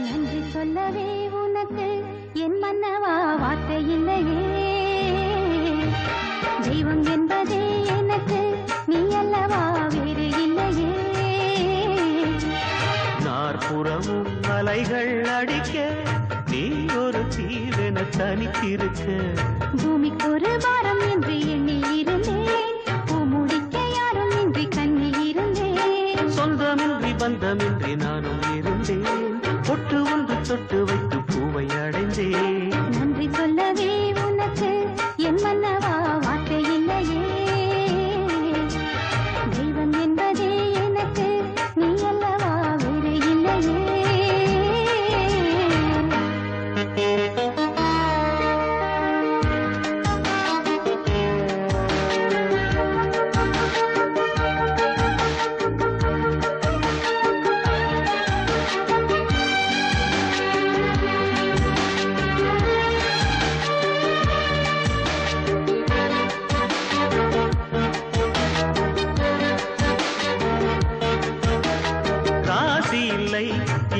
நன்றி சொல்லவே உனக்கு என் மன்னவா வார்த்தை இல்லையே. தெய்வம் என்பதே எனக்கு நீ அல்லவா வேறு இல்லையே. நாற்புறமும் அலைகள் அடிக்க நீ ஒரு தீவென தனித்திருக்க. பூமிக்கு ஒரு வாரம் என்று எண்ணி இருந்தேன், பூமுடிக்க யாரும் இன்றி கண்ணி இருந்தேன். சொந்தமின்றி பந்தமின்றி நானும் இருந்தேன், பொட்டு ஒன்று தொட்டு வைத்து பூவை அடைந்தேன். நன்றி சொல்லவே உனக்கு என் மன்னவா வார்த்தை இல்லையே. தெய்வம் என்பதே எனக்கு நீ அல்லவா வேறு இல்லையே.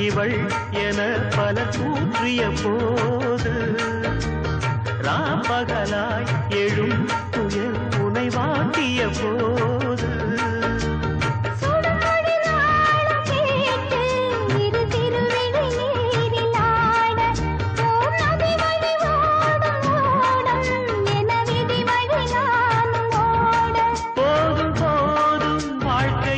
இவள் என பல கூற்றிய போது ராப்பகலாய் எழும் துயர் உனை வாட்டிய போது போதும் போதும் வாழ்க்கை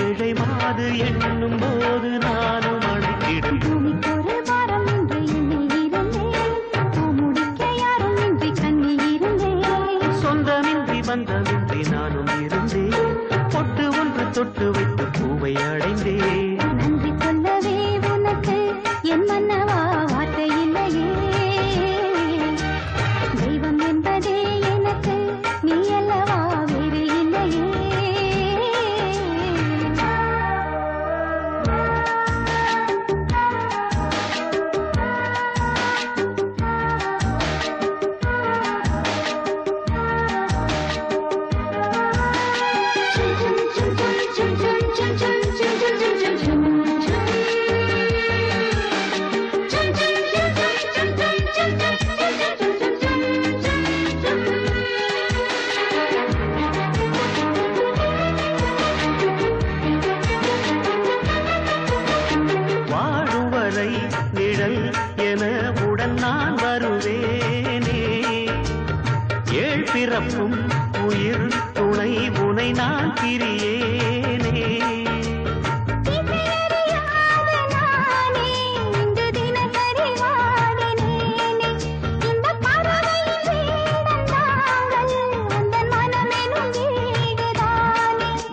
ஏழை மாது எண்ணும் போது நானும் அழைத்திடும். பூமிக்கொரு வாரம் என்று எண்ணி இருந்தேன், பூமுடிக்க யாரும் இன்றி கண்ணி இருந்தேன். சொந்தமின்றி பந்தமின்றி நானும் இருந்தேன், பொட்டு ஒன்று தொட்டு வைத்து பூவை அடைந்தேன். நன்றி சொல்லவே உனக்கு என் மன்னவா வார்த்தை இல்லையே. தெய்வம் என்பதே எனக்கு நீ அல்லவா வேறு இல்லையே. நிழல் என உடன் நான் வருவேனே, ஏழ் பிறப்பும் உயிர் துணை உனை நான் பிரியேனே.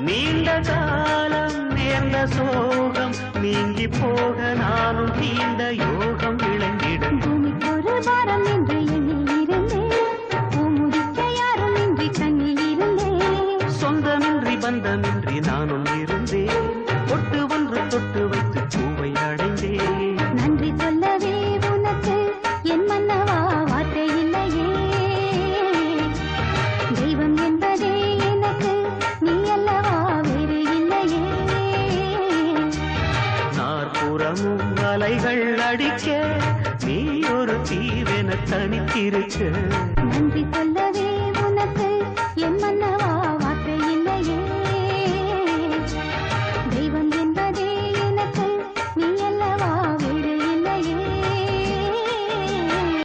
நீண்ட காலம் நேர்ந்த சோகம் நீங்கி போக நானும் தீண்ட யோகம் விளங்கிடும். பூமிக்கொரு வாரம் என்று எண்ணி இருந்தேன், பூமுடிக்க யாரும் இன்றி கண்ணி இருந்தேன். சொந்தமின்றி பந்தமின்றி நானும் இருந்தேன், பொட்டு ஒன்று தொட்டு வைத்து பூவை அடைந்தேன். நன்றி சொல்லவே உனக்கு என் மன்னவா வார்த்தை இல்லையே. தெய்வம் என்பதே எனக்கு நீ அல்லவா வேறு இல்லையே. நாற்புறமும் அலைகள் அடிக்க நீ ஒரு தீவென தனித்திருக்க. நன்றி சொல்ல